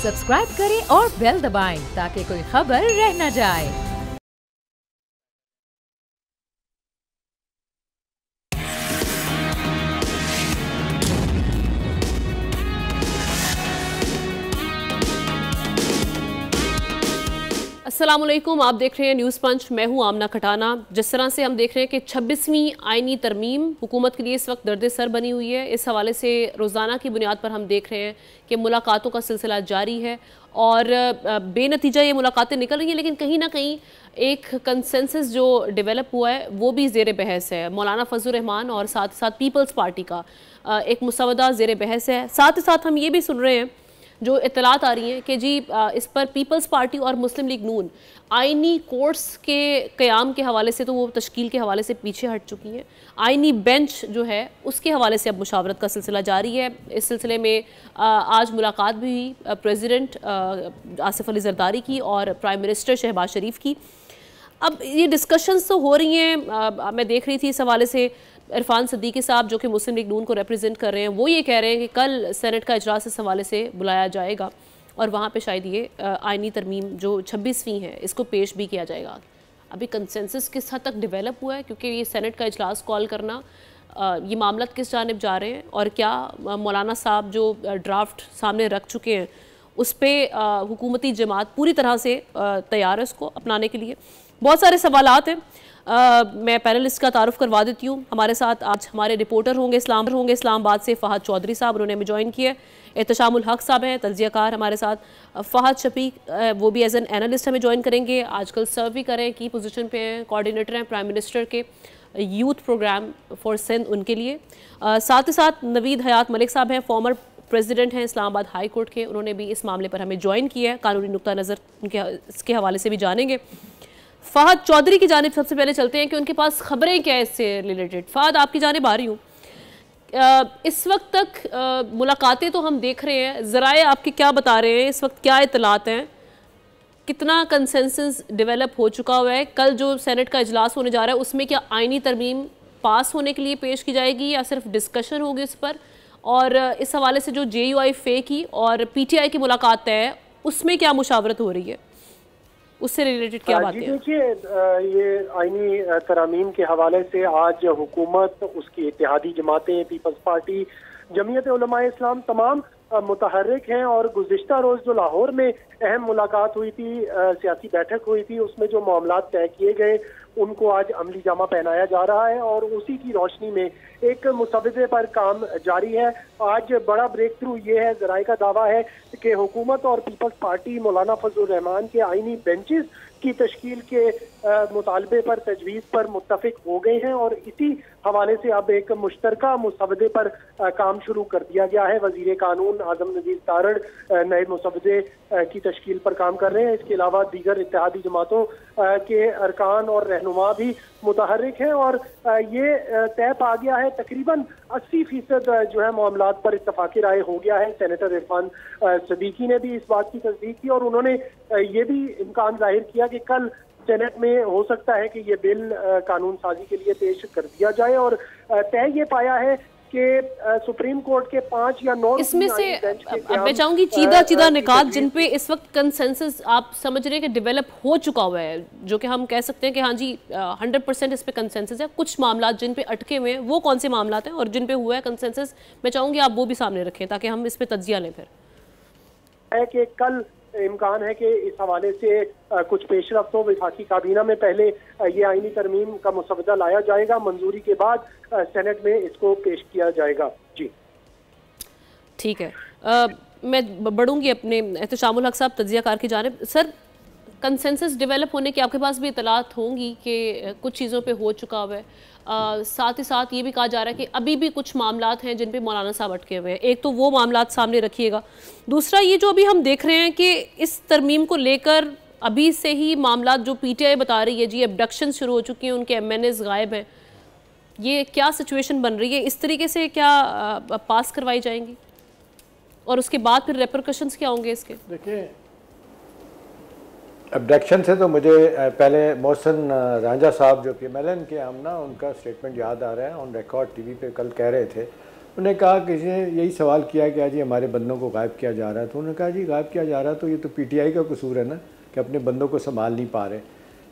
Subscribe करें और bell दबाएं ताकि कोई खबर रह न जाए। अस्सलामुअलैकुम, आप देख रहे हैं न्यूज़ पंच। मैं हूं आमना खटाना। जिस तरह से हम देख रहे हैं कि 26वीं आईनी तरमीम हुकूमत के लिए इस वक्त दर्द सर बनी हुई है। इस हवाले से रोज़ाना की बुनियाद पर हम देख रहे हैं कि मुलाकातों का सिलसिला जारी है और बेनतीजा ये मुलाकातें निकल रही हैं, लेकिन कहीं ना कहीं एक कंसेंसस जो डेवलप हुआ है वो भी ज़ेर बहस है। मौलाना फजल रहमान और साथ ही साथ पीपल्स पार्टी का एक मुसवदा ज़ेर बहस है। साथ ही साथ हम ये भी सुन रहे हैं जो इतलात आ रही हैं कि जी इस पर पीपल्स पार्टी और मुस्लिम लीग नून आइनी कोर्ट्स के क़याम के हवाले से तो वो तश्कील के हवाले से पीछे हट चुकी हैं। आइनी बेंच जो है उसके हवाले से अब मुशावरत का सिलसिला जारी है। इस सिलसिले में आज मुलाकात भी हुई प्रेसिडेंट आसिफ अली जरदारी की और प्राइम मिनिस्टर शहबाज शरीफ की। अब ये डिस्कशंस तो हो रही हैं, मैं देख रही थी इस हवाले से इरफान सिद्दीकी साहब जो कि मुस्लिम लीग नून को रिप्रेजेंट कर रहे हैं, वो ये कह रहे हैं कि कल सेनेट का इजलास इस हवाले से बुलाया जाएगा और वहाँ पे शायद ये आइनी तरमीम जो 26वीं है इसको पेश भी किया जाएगा। अभी कंसेंसस किस हद तक डेवलप हुआ है, क्योंकि ये सेनेट का इजलास कॉल करना, ये मामला किस जानिब जा रहे हैं और क्या मौलाना साहब जो ड्राफ्ट सामने रख चुके हैं उस पर हुकूमती जमात पूरी तरह से तैयार है उसको अपनाने के लिए। बहुत सारे सवालात हैं। मैं पैनलिस्ट का तारुफ करवा देती हूँ। हमारे साथ आज हमारे रिपोर्टर होंगे इस्लामाबाद से फ़हद चौधरी साहब, उन्होंने हमें ज्वाइन किया है। एहतशामुल हक साहब हैं तज्जियाकार हमारे साथ। फ़हद शफीक वो भी एज एन एनालिस्ट हमें ज्वाइन करेंगे, आजकल सर्व भी करें की पोजीशन पे हैं, कोऑर्डिनेटर हैं प्राइम मिनिस्टर के यूथ प्रोग्राम फॉर सिंध उनके लिए। साथ ही साथ नवीद हयात मलिक साहब हैं, फॉर्मर प्रेसिडेंट हैं इस्लामाबाद हाई कोर्ट के, उन्होंने भी इस मामले पर हमें ज्वाइन किया है। कानूनी नुक्ता नज़र उनके इसके हवाले से भी जानेंगे। फ़हद चौधरी की जानिब सबसे पहले चलते हैं कि उनके पास खबरें क्या है इससे रिलेटेड। फ़हद, आपकी जानिब आ रही हूँ। इस वक्त तक मुलाकातें तो हम देख रहे हैं, ज़राए आपके क्या बता रहे हैं, इस वक्त क्या इतलात हैं, कितना कंसेंसस डेवलप हो चुका हुआ है? कल जो सेनेट का इजलास होने जा रहा है उसमें क्या आइनी तरमीम पास होने के लिए पेश की जाएगी या सिर्फ डिस्कशन होगी इस पर? और इस हवाले से जो JUI फे की और PTI की मुलाकात है उसमें क्या मुशावरत हो रही है, उससे रिलेटेड क्या बातें हैं? देखिए, ये आईनी तरामीम के हवाले से आज हुकूमत, उसकी इत्तेहादी जमातें, पीपल्स पार्टी, जमीयत उलमाए इस्लाम तमाम मुतहर्रिक हैं। और गुज़िश्ता रोज़ जो लाहौर में अहम मुलाकात हुई थी, सियासी बैठक हुई थी, उसमें जो मामलात तय किए गए उनको आज अमली जामा पहनाया जा रहा है और उसी की रोशनी में एक मुसवदे पर काम जारी है। आज बड़ा ब्रेक थ्रू ये है, ज़राए का दावा है कि हुकूमत और पीपल्स पार्टी मौलाना फजल रहमान के आइनी बेंचेस की तश्कील के मुतालबे पर, तजवीज़ पर मुत्तफिक हो गए हैं और इसी हवाले से अब एक मुश्तरका मुसवदे पर काम शुरू कर दिया गया है। वज़ीर कानून आज़म नज़ीर तारड़ नए मुसवदे की तश्कील पर काम कर रहे हैं। इसके अलावा दीगर इत्तेहादी जमातों के अरकान और रहनुमा भी मुतहर्रिक हैं और ये तय पा गया है, तकरीबन 80% जो है मामलात पर इत्तफाक़ी राय हो गया है। सेनेटर इरफान सिद्दीकी ने भी इस बात की तस्दीक की और उन्होंने ये भी इम्कान जाहिर किया कि कल सेनेट में हो सकता है कि ये बिल कानून साजी के लिए पेश कर दिया जाए और तय ये पाया है कि सुप्रीम कोर्ट के 5 या 9 इसमें से मैं चाहूंगी चीदा निकात जिन पे इस वक्त कंसेंसस आप समझ रहे हैं कि डेवलप हो चुका हुआ है, जो कि हम कह सकते हैं कि हाँ जी 100% इस पे कंसेंसस है। कुछ मामला जिन पे अटके हुए हैं वो कौन से मामला हैं और जिन पे हुआ है कंसेंसस, मैं चाहूंगी आप वो भी सामने रखें ताकि हम इस पे तज्जिया लें। फिर है कि कल इम्कान है कि इस हवाले से कुछ पेशरफ्त हो। वफाकी काबीना में पहले ये आइनी तरमीम का मुसवदा लाया जाएगा, मंजूरी के बाद सेनेट में इसको पेश किया जाएगा। जी ठीक है। मैं बढ़ूंगी अपने एहतशामुल हक साहब तज्जियाकार की जानिब। सर, कंसेंसस डेवलप होने की आपके पास भी इतलात होंगी कि कुछ चीज़ों पे हो चुका हुआ है। साथ ही साथ ये भी कहा जा रहा है कि अभी भी कुछ मामलात हैं जिन पे मौलाना साहब अटके हुए हैं। एक तो वो मामलात सामने रखिएगा, दूसरा ये जो अभी हम देख रहे हैं कि इस तरमीम को लेकर अभी से ही मामलात जो PTI बता रही है जी एब्डक्शन शुरू हो चुकी हैं, उनके MNAs गायब हैं, ये क्या सिचुएशन बन रही है? इस तरीके से क्या पास करवाई जाएंगी और उसके बाद फिर रेपरकशंस क्या होंगे इसके? देखिए, अब्डक्शन से तो मुझे पहले मोहसिन रांझा साहब जो कि MLN के हम ना, उनका स्टेटमेंट याद आ रहा है। ऑन रिकॉर्ड TV पे कल कह रहे थे उन्होंने कहा, किसी ने यही सवाल किया कि जी हमारे बंदों को गायब किया जा रहा है, तो उन्होंने कहा जी गायब किया जा रहा है तो ये तो पीटीआई का कसूर है ना कि अपने बंदों को संभाल नहीं पा रहे।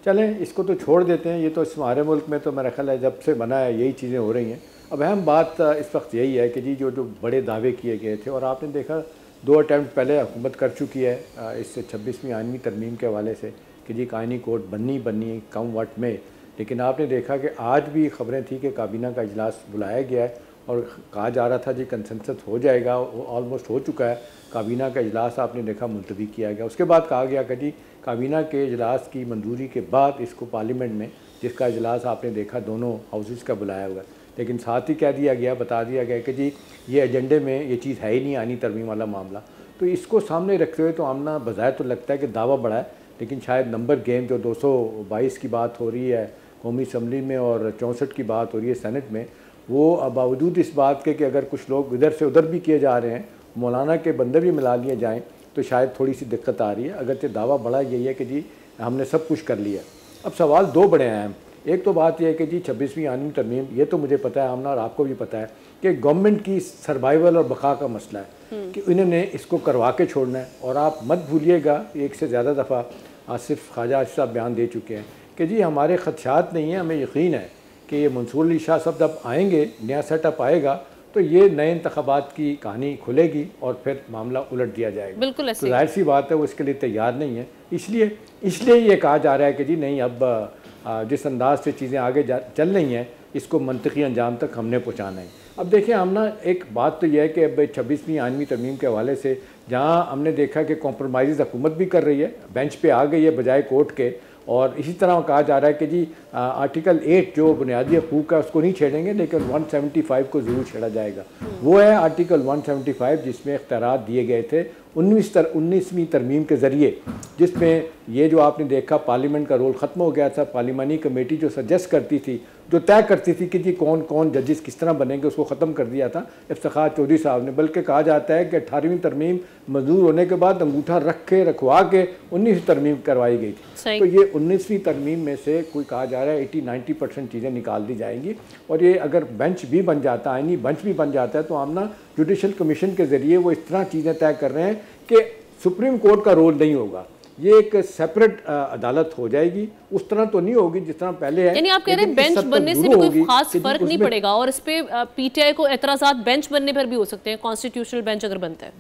चलें इसको तो छोड़ देते हैं, ये तो हमारे मुल्क में तो मेरा ख्याल है जब से बना है यही चीज़ें हो रही हैं। अब अहम बात इस वक्त यही है कि जी जो बड़े दावे किए गए थे, और आपने देखा 2 अटैम्प्ट पहले हुकूमत कर चुकी है इस 26वीं आइनी तरमीम के हवाले से कि जी आइनी कोर्ट बननी है कम वक्त में। लेकिन आपने देखा कि आज भी खबरें थी कि काबीना का इजलास बुलाया गया है और कहा जा रहा था जी कंसेंसस हो जाएगा, वो ऑलमोस्ट हो चुका है। काबीना का इजलास आपने देखा मुलतवी किया गया, उसके बाद कहा गया कि जी काबीना के इजलास की मंजूरी के बाद इसको पार्लियामेंट में, जिसका इजलास आपने देखा दोनों हाउसेस का बुलाया हुआ है, लेकिन साथ ही कह दिया गया, बता दिया गया कि जी ये एजेंडे में ये चीज़ है ही नहीं आनी तरमीम वाला मामला। तो इसको सामने रखते हुए तो आमना बज़ाहिर तो लगता है कि दावा बड़ा है, लेकिन शायद नंबर गेम जो 222 की बात हो रही है कौमी असम्बली में और 64 की बात हो रही है सेनेट में, वो बावजूद इस बात के कि अगर कुछ लोग इधर से उधर भी किए जा रहे हैं, मौलाना के बंदे भी मिला लिए जाएं, तो शायद थोड़ी सी दिक्कत आ रही है। अगरचे दावा बड़ा यही है कि जी हमने सब कुछ कर लिया। अब सवाल 2 बड़े हैं। एक तो बात यह है कि जी 26वीं आइनी तरमीम, ये तो मुझे पता है आमना और आपको भी पता है कि गवर्नमेंट की सर्वाइवल और बका का मसला है कि इन्होंने इसको करवा के छोड़ना है। और आप मत भूलिएगा, एक से ज़्यादा दफ़ा आसिफ ख्वाजा आसिफ साहब बयान दे चुके हैं कि जी हमारे खदशात नहीं हैं, हमें यकीन है कि ये मंसूर अली शाह साहब जब आएंगे, नया सेटअप आएगा तो ये नए इंतखाबात की कहानी खुलेगी और फिर मामला उलट दिया जाएगा। बिल्कुल ऐसे। तो जाहिर सी बात है वो इसके लिए तैयार नहीं है, इसलिए ये कहा जा रहा है कि जी नहीं, अब जिस अंदाज से चीज़ें आगे चल रही हैं इसको मंतकी अंजाम तक हमने पहुँचाना है। अब देखिए हम ना, एक बात तो यह है कि अब 26वीं आइनी तरमीम के हवाले से जहाँ हमने देखा कि कॉम्प्रोमाइज़ हुकूमत भी कर रही है, बेंच पे आ गई है बजाय कोर्ट के, और इसी तरह कहा जा रहा है कि जी आर्टिकल 8 जो बुनियादी हकूक़ है उसको नहीं छेड़ेंगे, लेकिन 175 को ज़रूर छेड़ा जाएगा। वो है आर्टिकल 175 जिसमें इख्तियारात दिए गए थे 19वीं तरमीम के ज़रिए, जिसमें ये जो आपने देखा पार्लियामेंट का रोल ख़त्म हो गया था। पार्लिमानी कमेटी जो सजेस्ट करती थी, जो तय करती थी कि जी कौन कौन जजेस किस तरह बनेंगे, उसको ख़त्म कर दिया था इफ्तिखार चौधरी साहब ने। बल्कि कहा जाता है कि 18वीं तरमीम मंजूर होने के बाद अंगूठा रखवा के 19वीं तरमीम करवाई गई थी। तो ये 19वीं तरमीम में से कोई कहा जा रहा है 80-90% चीज़ें निकाल दी जाएंगी। और ये अगर बेंच भी बन जाता है, आइनी बेंच भी बन जाता है, तो आमना जुडिशल कमीशन के ज़रिए वो इस तरह चीज़ें तय कर रहे हैं कि सुप्रीम कोर्ट का रोल नहीं होगा, ये एक सेपरेट अदालत हो जाएगी। उस तरह तो नहीं होगी जिस तरह पहले है। यानी आप कह रहे हैं बेंच बनने से भी कोई खास फर्क नहीं पड़ेगा, और इस पे पीटीआई को एतराज़ात बेंच बनने पर भी हो सकते हैं, कॉन्स्टिट्यूशनल बेंच अगर बनता है।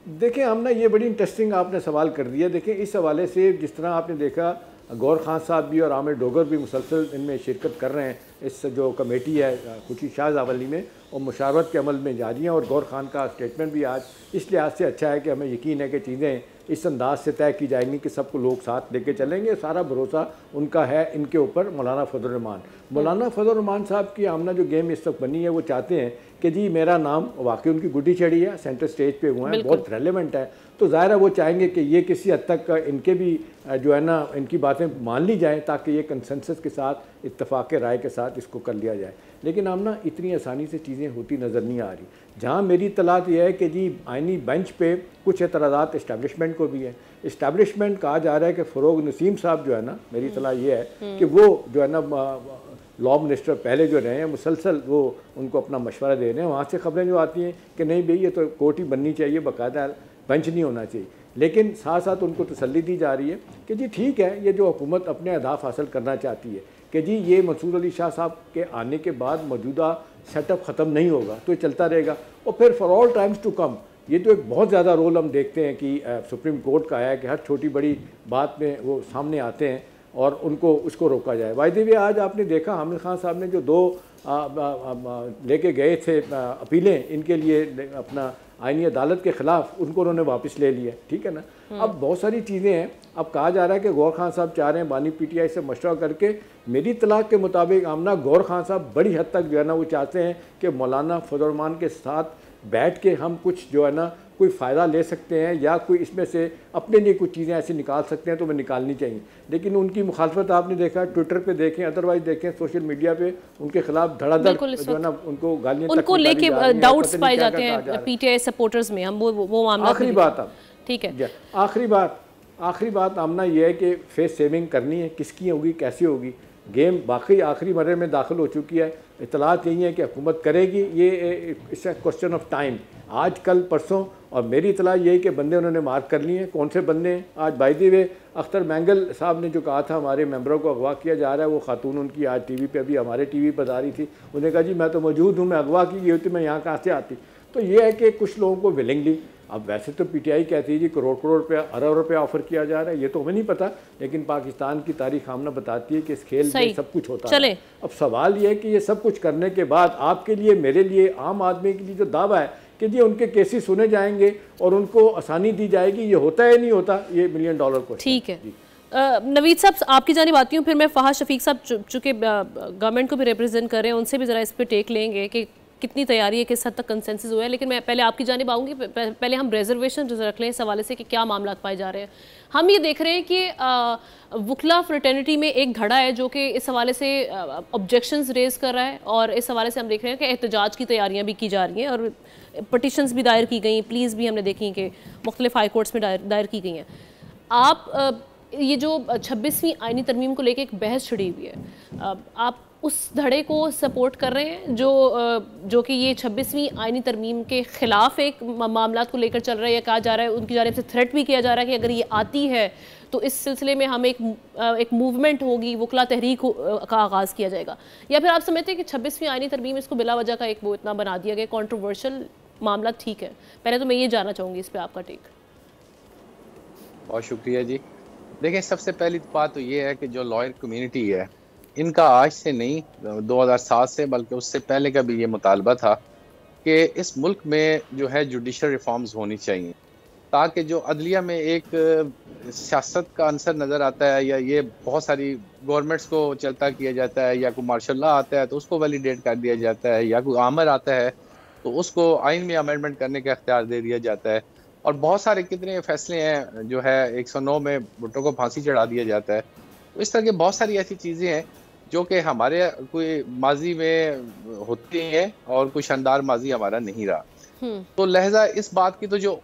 देखिए हमने ये बड़ी इंटरेस्टिंग आपने सवाल कर दिया। देखिए इस हवाले से जिस तरह आपने देखा गौर खान साहब भी और आमिर डोगर भी मुसलसल इनमें शिरकत कर रहे हैं, इस जो कमेटी है खुशी शाहज़ावली में, और मुशावरत के अमल में जारी हैं। और गौर खान का स्टेटमेंट भी आज इस लिहाज से अच्छा है कि हमें यकीन है कि चीज़ें इस अंदाज से तय की जाएंगी कि सबको लोग साथ लेके चलेंगे। सारा भरोसा उनका है इनके ऊपर। मौलाना फजल रहमान साहब की आमना जो गेम इस वक्त बनी है, वो चाहते हैं कि जी मेरा नाम, वाकई उनकी गुड्डी चढ़ी है, सेंटर स्टेज पे हुए हैं, बहुत रेलेवेंट है, तो ज़ाहिर है वो चाहेंगे कि ये किसी हद तक इनके भी जो है ना इनकी बातें मान ली जाएँ, ताकि ये कंसेंसस के साथ, इत्तफाक राय के साथ इसको कर लिया जाए। लेकिन आमना इतनी आसानी से चीज़ें होती नज़र नहीं आ रही। जहाँ मेरी इत्तलात ये है कि जी आइनी बेंच पे कुछ एतराज़ात इस्टेब्लिशमेंट को भी है। इस्टेब्लिशमेंट कहा जा रहा है कि फ़रोग नसीम साहब जो है ना, मेरी इत्तला ये है कि वो जो है ना लॉ मिनिस्टर पहले जो रहे हैं, मुसलसल वो उनको अपना मशवरा दे रहे हैं। वहाँ से खबरें जो आती हैं कि नहीं भाई ये तो कोर्ट ही बननी चाहिए, बाकायदा बेंच नहीं होना चाहिए। लेकिन साथ साथ उनको तसल्ली दी जा रही है कि जी ठीक है, ये जो हुकूमत अपने अहदाफ हासिल करना चाहती है कि जी ये मंसूर अली शाह साहब के आने के बाद मौजूदा सेटअप ख़त्म नहीं होगा, तो ये चलता रहेगा। और फिर for all times to come ये तो एक बहुत ज़्यादा रोल हम देखते हैं कि सुप्रीम कोर्ट का है कि हर छोटी बड़ी बात में वो सामने आते हैं और उनको उसको रोका जाए। वायदे भी आज आपने देखा हामिद खान साहब ने जो 2 लेके गए थे अपीलें इनके लिए अपना आईनी अदालत के ख़िलाफ़, उनको उन्होंने वापस ले लिया, ठीक है ना। अब बहुत सारी चीज़ें हैं। अब कहा जा रहा है कि गौर खान साहब चाह रहे हैं बानी पीटीआई से मशवरा करके, मेरी इत्तलाक के मुताबिक आमना गौर खान साहब बड़ी हद तक जो है ना वो चाहते हैं कि मौलाना फजल रहमान के साथ बैठ के हम कुछ जो है ना कोई फ़ायदा ले सकते हैं या कोई इसमें से अपने लिए कुछ चीज़ें ऐसी निकाल सकते हैं तो हमें निकालनी चाहिए। लेकिन उनकी मुखालफत आपने देखा, ट्विटर पे देखें, अदरवाइज देखें सोशल मीडिया पे उनके खिलाफ धड़ाधड़ जो है ना उनको गालियाँ, उनको लेके डाउट्स पाए जाते हैं पीटीआई सपोर्टर्स में। हम वो मामला, आखिरी बात अब ठीक है, आखिरी बात आमना ये है कि फेस सेविंग करनी है, किसकी होगी, कैसी होगी। गेम बाकी आखिरी मरहले में दाखिल हो चुकी है। इतलात यही है कि हुकूमत करेगी, ये इट्स क्वेश्चन ऑफ टाइम, आज कल परसों। और मेरी इतला यही कि बंदे उन्होंने मार्क कर लिए हैं। कौन से बंदे हैं? आज by the way Akhtar mangle साहब ने जो कहा था हमारे मेंबरों को अगवा किया जा रहा है, वो खातून उनकी आज टीवी पे, अभी हमारे टीवी पर बता रही थी, उन्होंने कहा जी मैं तो मौजूद हूँ, मैं अगवा की गई होती, मैं यहाँ कहाँ से आती। तो ये है कि कुछ लोगों को विलिंगली, अब वैसे तो पीटीआई कहती है जी करोड़ करोड़ रुपया, अरब रुपया ऑफर किया जा रहा है, ये तो हमें नहीं पता, लेकिन पाकिस्तान की तारीख हमने बताती है कि इस खेल में सब कुछ होता है। अब सवाल ये है कि ये सब कुछ करने के बाद आपके लिए, मेरे लिए, आम आदमी के लिए जो दावा है कि जी उनके केसेस सुने जाएंगे और उनको आसानी दी जाएगी, ये होता है नहीं होता, ये $1 मिलियन को। ठीक है नवीद साहब, आपकी जानिब आती हूँ, फिर मैं फहाद शफीक साहब चूँकि गवर्नमेंट को भी रिप्रेजेंट कर रहे हैं, उनसे भी ज़रा इस पर टेक लेंगे कि कितनी तैयारी है, किस हद तक कंसेंसस हुआ है। लेकिन मैं पहले आपकी जानिब आऊँगी, पहले हम रिजर्वेशन रख लें इस हवाले से कि क्या मामला पाए जा रहे हैं। हम ये देख रहे हैं कि वकला फ्रेटर्निटी में एक धड़ा है जो कि इस हवाले से ऑब्जेक्शंस रेज कर रहा है, और इस हवाले से हम देख रहे हैं कि एहतजाज की तैयारियाँ भी की जा रही हैं और पटिशन्स भी दायर की गई, प्लीज़ भी हमने देखी कि मुख्तलिफ हाई कोर्ट्स में दायर की गई हैं। आप ये जो 26वीं आईनी तरमीम को लेकर एक बहस छिड़ी हुई है, आप उस धड़े को सपोर्ट कर रहे हैं जो कि ये 26वीं आईनी तरमीम के ख़िलाफ़ एक मामला को लेकर चल रहा है, या कहा जा रहा है उनकी जानिब से थ्रेट भी किया जा रहा है कि अगर ये आती है तो इस सिलसिले में हम एक मूवमेंट होगी, वकला तहरीक का आगाज़ किया जाएगा, या फिर आप समझते हैं कि 26वीं आईनी तरमीम इसको बिला वजह का एक वो इतना बना दिया गया कंट्रोवर्शियल मामला? ठीक है, पहले तो मैं ये जानना चाहूँगी इस पर आपका टेक। बहुत शुक्रिया जी। देखिए, सबसे पहली बात तो ये है कि जो लॉयर कम्युनिटी है, इनका आज से नहीं 2007 से बल्कि उससे पहले का भी ये मुतालबा था कि इस मुल्क में जो है जुडिशल रिफॉर्म्स होनी चाहिए, ताकि जो अदलिया में एक सियासत का अंसर नज़र आता है, या ये बहुत सारी गवर्नमेंट्स को चलता किया जाता है, या कोई मार्शल लॉ आता है तो उसको वैलिडेट कर दिया जाता है, या कोई आमर आता है तो उसको आइन में अमेंडमेंट करने का इख्तियार दे दिया जाता है। और बहुत सारे कितने फैसले हैं जो है 109 में भुट्टो को फांसी चढ़ा दिया जाता है। तो इस तरह की बहुत सारी ऐसी चीज़ें हैं जो कि हमारे कोई माजी में होती हैं और कोई शानदार माजी हमारा नहीं रहा। तो लिहाजा इस बात की तो जो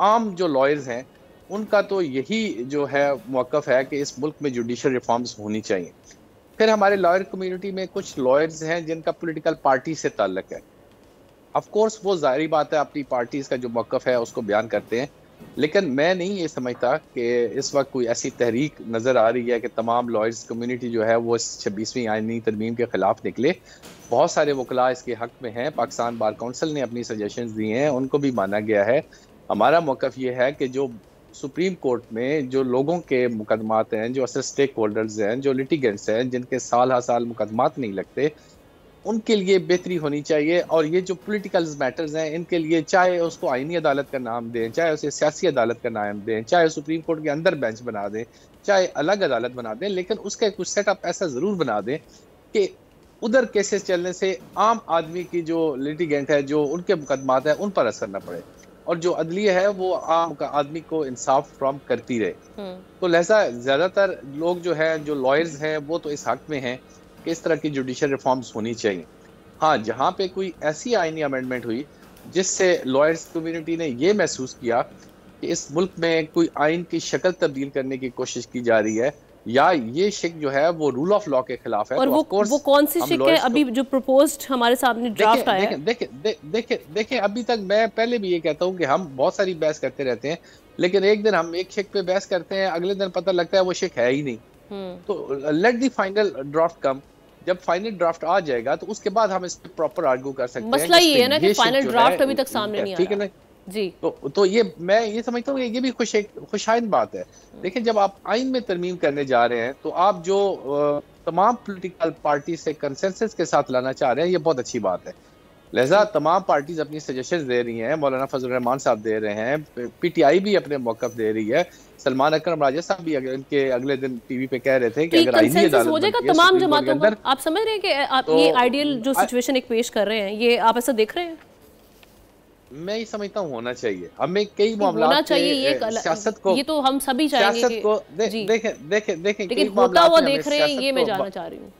आम जो लॉयर्स हैं उनका तो यही जो है मौक़िफ़ है कि इस मुल्क में जुडिशल रिफॉर्म्स होनी चाहिए। फिर हमारे लॉयर कम्युनिटी में कुछ लॉयर्स हैं जिनका पॉलिटिकल पार्टी से ताल्लुक़ है। ऑफ कोर्स वो ज़ाहिरी बात है अपनी पार्टीज़ का जो मौक़िफ़ है उसको बयान करते हैं, लेकिन मैं नहीं ये समझता कि इस वक्त कोई ऐसी तहरीक नज़र आ रही है कि तमाम लॉयर्स कम्युनिटी जो है वो इस 26वीं आईनी तरमीम के ख़िलाफ़ निकले। बहुत सारे वकला इसके हक़ में हैं, पाकिस्तान बार काउंसिल ने अपनी सजेशंस दी हैं, उनको भी माना गया है। हमारा मौक़िफ़ ये है कि जो सुप्रीम कोर्ट में जो लोगों के मुकदमात हैं, जो असल स्टेक होल्डर्स हैं, जो लिटिगेंट्स हैं, जिनके साल हर साल मुकदमात नहीं लगते, उनके लिए बेहतरी होनी चाहिए। और ये जो पॉलिटिकल मैटर्स हैं इनके लिए चाहे उसको आईनी अदालत का नाम दें, चाहे उसे सियासी अदालत का नाम दें, चाहे सुप्रीम कोर्ट के अंदर बेंच बना दें, चाहे अलग अदालत बना दें, लेकिन उसका कुछ सेटअप ऐसा ज़रूर बना दें कि उधर केसेस चलने से आम आदमी की जो लिटिगेंट है, जो उनके मुकदमात हैं, उन पर असर न पड़े, और जो अदलिया है वो आम आदमी को इंसाफ फ्राहम करती रहे। तो लिहाजा ज़्यादातर लोग जो है, जो लॉयर्स हैं, वो तो इस हक़ में हैं कि इस तरह की जुडिशल रिफॉर्म्स होनी चाहिए। हाँ, जहाँ पे कोई ऐसी आईनी अमेंडमेंट हुई जिससे लॉयर्स कम्युनिटी ने ये महसूस किया कि इस मुल्क में कोई आइन की शक्ल तब्दील करने की कोशिश की जा रही है, या ये शिक जो है वो रूल ऑफ लॉ के खिलाफ है, और तो वो कौन सी शिक है अभी जो प्रपोज्ड हमारे सामने ड्राफ्ट आया है? देखिए अभी तक मैं पहले भी ये कहता हूँ कि हम बहुत सारी बहस करते रहते हैं, लेकिन एक दिन हम एक शिक पे बहस करते हैं, अगले दिन पता लगता है वो शिक है ही नहीं। तो लेट द फाइनल ड्राफ्ट कम, जब फाइनल ड्राफ्ट आ जाएगा तो उसके बाद हम इस पे प्रॉपर आर्ग्यू कर सकते हैं। मसला ये है ना कि फाइनल ड्राफ्ट अभी तक सामने नहीं आया, ठीक है ना जी। तो ये मैं ये समझता हूँ ये भी खुशाइन बात है। देखिए, जब आप आइन में तरमीम करने जा रहे हैं तो आप जो तमाम पॉलिटिकल पार्टी से कंसेंसस के साथ लाना चाह रहे हैं, ये बहुत अच्छी बात है। लिहाजा तमाम पार्टीज अपनी सजेशंस दे रही हैं, मौलाना फजल रहमान साहब दे रहे हैं, पीटीआई भी अपने मौक़िफ़ दे रही है, सलमान अकरम राजा साहब भी इनके अगले दिन टीवी पे कह रहे थे कि अगर आईनी अदालत हो जाएगा तमाम जमातों पर, आप समझ रहे हैं कि आप ये आइडियल जो सिचुएशन एक पेश कर रहे हैं, ये आप ऐसा देख रहे हैं? मैं ये समझता हूँ होना चाहिए। हमें कई मामला होना चाहिए, ये सियासत को, ये तो हम सभी चाहेंगे कि देखें लेकिन होता हुआ देख रहे हैं, ये मैं जानना चाह रही हूँ।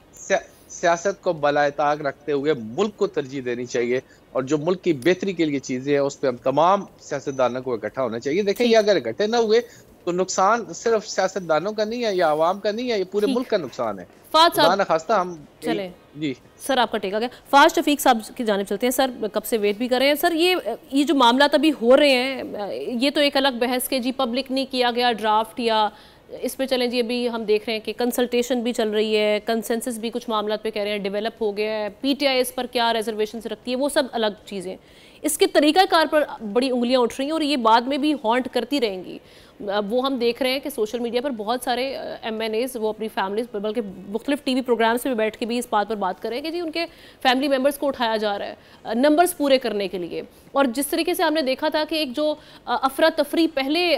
सियासत को बलाएताक रखते हुए मुल्क को तरजीह देनी चाहिए, और जो मुल्क की बेहतरी के लिए चीजें हैं उस पर हम तमाम सियासतदानों को इकट्ठा होना चाहिए। देखिए, ये अगर इकट्ठे ना हुए तो नुकसान सिर्फ सियासतदानों का नहीं है या आवाम का नहीं है, ये पूरे मुल्क का नुकसान है। फाज साहब खास्ता हम चले जी सर, आपका टेक आ गया। फाज शफीक साहब की जानिब चलते हैं सर, कब से वेट भी कर रहे हैं सर। ये जो मामला अभी हो रहे हैं, ये तो एक अलग बहस के जी पब्लिक नहीं किया गया ड्राफ्ट या इस पे चलें जी। अभी हम देख रहे हैं कि कंसल्टेशन भी चल रही है, कंसेंसस भी कुछ मामला पे कह रहे हैं डेवलप हो गया है, पीटीआई इस पर क्या रिजर्वेशन रखती है, वो सब अलग चीज़ें। इसके तरीक़ाकार पर बड़ी उंगलियां उठ रही हैं और ये बाद में भी हॉन्ट करती रहेंगी। वो हम देख रहे हैं कि सोशल मीडिया पर बहुत सारे MNAs वो अपनी फैमिलीज बल्कि मुख्तलिफ TV प्रोग्राम्स में बैठ के भी इस बात पर बात कर रहे हैं कि जी उनके फैमिली मेम्बर्स को उठाया जा रहा है नंबर्स पूरे करने के लिए। और जिस तरीके से हमने देखा था कि एक जो अफरा तफरी पहले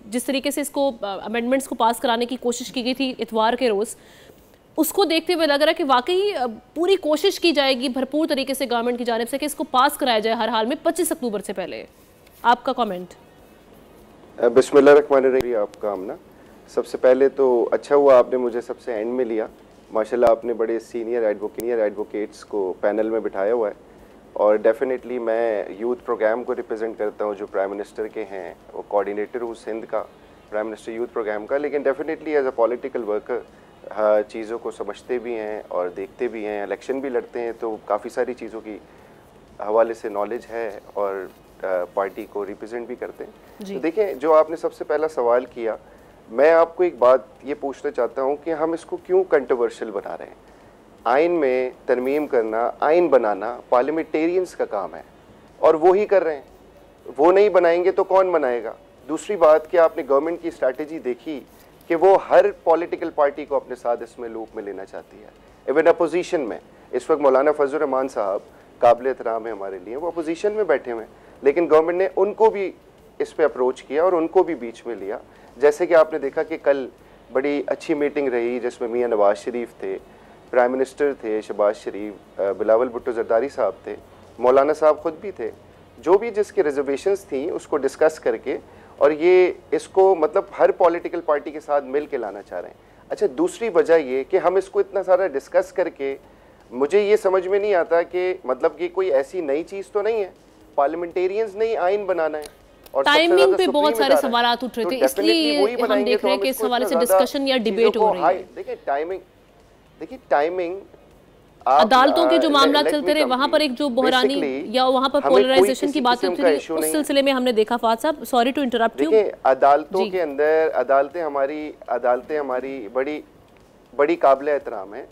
जिस तरीके से इसको अमेंडमेंट्स को पास कराने की कोशिश की गई थी इतवार के रोज़, उसको देखते हुए लग रहा है कि वाकई पूरी कोशिश की जाएगी भरपूर तरीके से गवर्नमेंट की जानिब से कि इसको पास कराया जाए हर हाल में 25 अक्टूबर से पहले। आपका कमेंट। बिस्मिल्लाहिर्रहमानिर्रहीम। आपका आमना, सबसे पहले तो अच्छा हुआ आपने मुझे सबसे एंड में लिया। माशाल्लाह आपने बड़े सीनियर एडवोकेट्स को पैनल में बिठाया हुआ है और डेफिनेटली मैं यूथ प्रोग्राम को रिप्रेजेंट करता हूँ जो प्राइम मिनिस्टर के हैं, वो कोऑर्डिनेटर हूँ सिंध का प्राइम मिनिस्टर यूथ प्रोग्राम का। लेकिन definitely as a political worker चीज़ों को समझते भी हैं और देखते भी हैं, इलेक्शन भी लड़ते हैं, तो काफ़ी सारी चीज़ों की हवाले से नॉलेज है और पार्टी को रिप्रेजेंट भी करते हैं। तो देखें, जो आपने सबसे पहला सवाल किया, मैं आपको एक बात ये पूछना चाहता हूँ कि हम इसको क्यों कंट्रोवर्शियल बना रहे हैं। आइन में तरमीम करना, आइन बनाना पार्लियामेंटेरियंस का काम है और वो ही कर रहे हैं। वो नहीं बनाएंगे तो कौन बनाएगा। दूसरी बात कि आपने गवर्नमेंट की स्ट्रैटेजी देखी कि वो हर पॉलिटिकल पार्टी को अपने साथ इसमें लूप में लेना चाहती है। इवन अपोजिशन में इस वक्त मौलाना फजल रहमान साहब काबिल एहतराम है हमारे लिए, वो अपोजिशन में बैठे हुए हैं, लेकिन गवर्नमेंट ने उनको भी इस पे अप्रोच किया और उनको भी बीच में लिया। जैसे कि आपने देखा कि कल बड़ी अच्छी मीटिंग रही जिसमें मियां नवाज शरीफ थे, प्राइम मिनिस्टर थे शहबाज शरीफ, बिलावल भुट्टो जरदारी साहब थे, मौलाना साहब खुद भी थे, जो भी जिसकी रिजर्वेशंस थी उसको डिस्कस करके, और ये इसको मतलब हर पॉलिटिकल पार्टी के साथ मिल के लाना चाह रहे हैं। अच्छा, दूसरी वजह ये कि हम इसको इतना सारा डिस्कस करके, मुझे ये समझ में नहीं आता कि मतलब कि कोई ऐसी नई चीज़ तो नहीं है, पार्लियामेंटेरियंस ने आइन बनाना है और टाइमिंग पे बहुत सारे सवाल उठ रहे थे, इसलिए हम देख रहे हैं कि इस हवाले से डिस्कशन या डिबेट हो रही है। देखिए टाइमिंग अदालतों के जो मामला चलते रहे वहां पर एक जो बहरानी या वहां पर पोलराइजेशन की बात चलती रही, उस सिलसिले में हमने देखा। फाद साहब, सॉरी टू इंटरप्ट यू। अदालतों के अंदर अदालतें हमारी बड़ी काबिल एहतराम है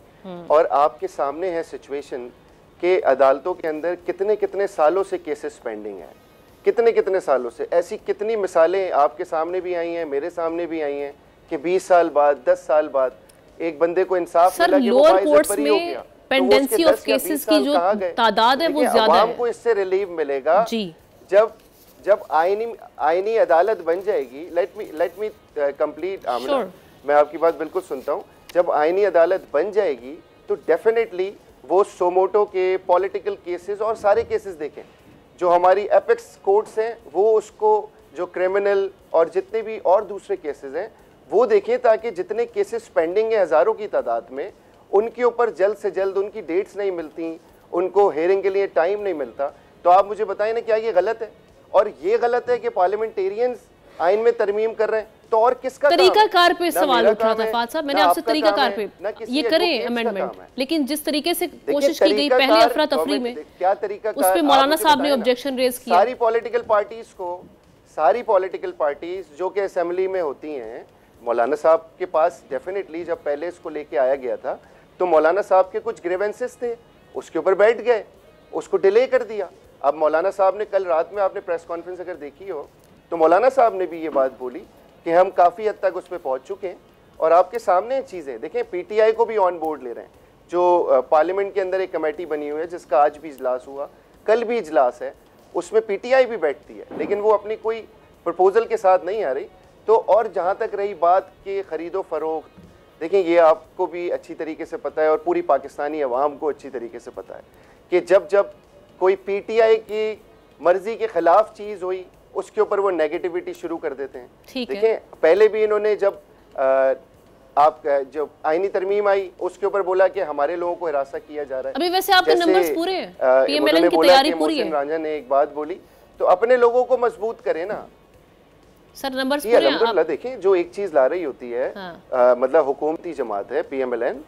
और आपके सामने है सिचुएशन कि अदालतों के अंदर कितने सालों से केसेस पेंडिंग है, कितने सालों से। ऐसी कितनी मिसालें आपके सामने भी आई हैं, मेरे सामने भी आई हैं कि 20 साल बाद 10 साल बाद एक बंदे को इंसाफ मिला कि वो बाइज्जत बरी हो गया। पेंडेंसी ऑफ केसेस की जो तादाद है वो ज्यादा है। आपको इससे रिलीफ मिलेगा जब आईनी अदालत बन जाएगी। लेट मी कंप्लीट आमना, मैं आपकी बात बिल्कुल सुनता हूँ। जब आईनी अदालत बन जाएगी तो डेफिनेटली वो सोमोटो के पॉलिटिकल केसेस और सारे केसेस देखें जो हमारी एपेक्स कोर्ट्स हैं, वो उसको जो क्रिमिनल और जितने भी और दूसरे केसेस हैं वो देखें, ताकि जितने केसेस पेंडिंग है हज़ारों की तादाद में, उनके ऊपर जल्द से जल्द, उनकी डेट्स नहीं मिलती, उनको हेयरिंग के लिए टाइम नहीं मिलता। तो आप मुझे बताएं ना, क्या ये गलत है? और ये गलत है कि पार्लियामेंटेरियंस आइन में तरमीम कर रहे हैं, तो और किसका तरीकाकार पे सवाल उठ रहा था फाद साहब, मैंने आपसे तरीकाकार पे ये करें अमेंडमेंट, लेकिन जिस तरीके से कोशिश की गई पहले अफरा तफरी में, क्या तरीका उस पे मौलाना साहब ने ऑब्जेक्शन रेज किया। सारी पॉलिटिकल पार्टीज जो कि असेंबली में होती हैं, मौलाना साहब के पास डेफिनेटली जब पहले इसको लेके आया गया था तो मौलाना साहब के कुछ ग्रीवेंसेस थे, उसके ऊपर बैठ गए, उसको डिले कर दिया। अब मौलाना साहब ने कल रात में, आपने प्रेस कॉन्फ्रेंस अगर देखी हो तो मौलाना साहब ने भी ये बात बोली कि हम काफ़ी हद तक उस पर पहुँच चुके हैं और आपके सामने चीज़ें देखें। पीटीआई को भी ऑन बोर्ड ले रहे हैं, जो पार्लियामेंट के अंदर एक कमेटी बनी हुई है जिसका आज भी इजलास हुआ, कल भी इजलास है, उसमें पीटीआई भी बैठती है, लेकिन वो अपनी कोई प्रपोजल के साथ नहीं आ रही। तो और जहाँ तक रही बात कि ख़रीदो फरोख्त, देखें ये आपको भी अच्छी तरीके से पता है और पूरी पाकिस्तानी अवाम को अच्छी तरीके से पता है कि जब जब कोई पीटीआई की मर्जी के ख़िलाफ़ चीज़ हुई उसके ऊपर वो नेगेटिविटी शुरू कर देते हैं। देखें पहले भी इन्होंने जब जब आईनी तरमीम आई उसके ऊपर बोला कि हमारे लोगों को हिरासत किया जा रहा है। अभी वैसे आपके नंबर्स पूरे हैं, पीएमएलएन की तैयारी पूरी है। रांझा ने एक बात बोली, तो अपने लोगों को मजबूत करें ना। सर नंबर्स ये अल्हम्दुलिल्लाह देखिए जो एक चीज ला रही होती है मतलब हुकूमती जमात है, PMLN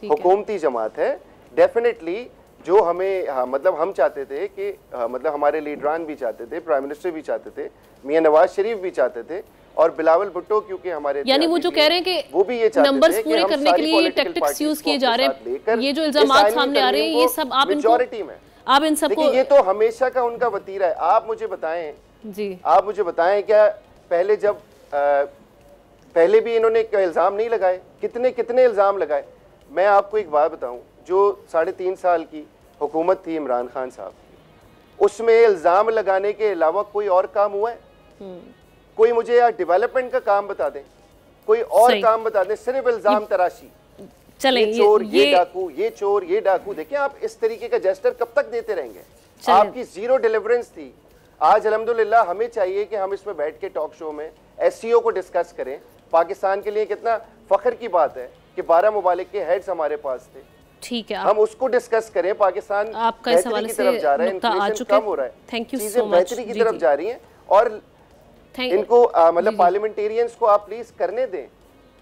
हुकूमती जमात है, डेफिनेटली जो हमें मतलब हम चाहते थे कि मतलब हमारे लीडरान भी चाहते थे, प्राइम मिनिस्टर भी चाहते थे, मियां नवाज शरीफ भी चाहते थे और बिलावल भुट्टो क्योंकि हमारे यानी वो जो कह रहे हैं कि वो भी ये नंबर्स पूरे करने के लिए टैक्टिक्स यूज किए जा रहे हैं, ये जो इल्जामात सामने आ रहे हैं ये सब आप मेजॉरिटी में आप इन सबको, ये तो हमेशा का उनका वतीरा है। आप मुझे बताएं जी, आप मुझे बताएं क्या पहले जब पहले भी इन्होंने इल्जाम नहीं लगाए, कितने कितने इल्जाम लगाए। मैं आपको एक बात बताऊं, जो 3.5 साल की हुकूमत थी इमरान खान साहब की, उसमें इल्जाम लगाने के अलावा कोई और काम हुआ है? कोई मुझे यार डेवलपमेंट का काम बता दें, कोई और काम बता दें, सिर्फ इल्जाम तराशी, चले ये चोर ये डाकू, ये चोर ये डाकू। देखिए आप इस तरीके का जेस्टर कब तक देते रहेंगे? आपकी जीरो डिलीवरेंस थी। आज अल्हम्दुलिल्लाह हमें चाहिए कि हम इसमें बैठ के टॉक शो में SCO को डिस्कस करें। पाकिस्तान के लिए कितना फख्र की बात है कि 12 मुमालिक के हेड्स हमारे पास थे, ठीक है, हम उसको डिस्कस करें। पाकिस्तान आपका इस हवाले से तरफ जा रहा है, इन्फ्लेशन कम हो रहा है, थैंक यू चीजें बेहतरी की तरफ जा रही हैं और इनको मतलब पार्लियामेंटेरियंस को आप प्लीज करने दें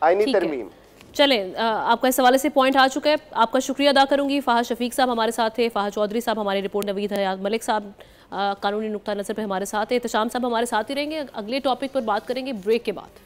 आईनी तरमीम। चलें, आपका इस हवाले से पॉइंट आ चुका है, आपका शुक्रिया अदा करूंगी। फाहद शफीक साहब हमारे साथ थे, फाहद चौधरी साहब हमारे रिपोर्ट, नवीद हयात मलिक साहब कानूनी नुक्ता नज़र पे हमारे साथ है, एहतशाम साहब हमारे साथ ही रहेंगे। अगले टॉपिक पर बात करेंगे ब्रेक के बाद।